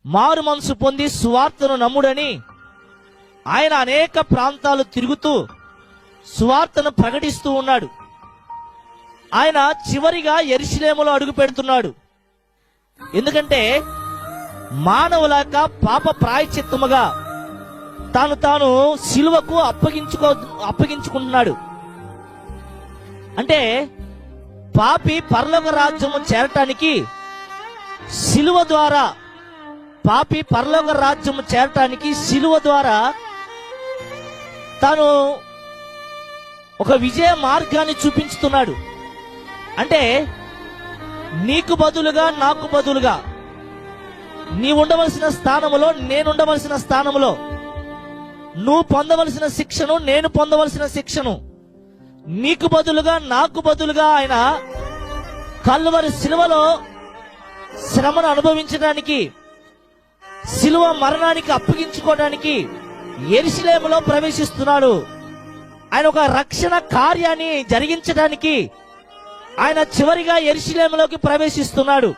మారు మనసు పొంది సువార్తను నమ్ముడని ఆయన అనేక ప్రాంతాలు తిరుగుతూ సువార్తను ప్రకటిస్తూ ఉన్నాడు. ఆయన చివరిగా యెరూషలేములో అడుగు పెడుతున్నాడు. ఎందుకంటే మానవులాక పాప ప్రాయశ్చిత్తముగా తాను సిలువకు అప్పగించుకుంటున్నాడు. అంటే పాపి పరలోక రాజ్యము చేరటానికి సిలువ ద్వారా, పాపి పరలోక రాజ్యము చేరటానికి సిలువ ద్వారా తాను ఒక విజయ మార్గాన్ని చూపించుతున్నాడు. అంటే నీకు బదులుగా, నాకు బదులుగా, నీ ఉండవలసిన స్థానములో నేను ఉండవలసిన స్థానములో, నువ్వు పొందవలసిన శిక్షను నేను పొందవలసిన శిక్షను నీకు బదులుగా, నాకు బదులుగా ఆయన కల్వరి సిలువలో శ్రమను అనుభవించడానికి, సిలువ మరణానికి అప్పగించుకోవడానికి యెరూషలేములో ప్రవేశిస్తున్నాడు. ఆయన ఒక రక్షణ కార్యాన్ని జరిగించడానికి ఆయన చివరిగా యెరూషలేములోకి ప్రవేశిస్తున్నాడు.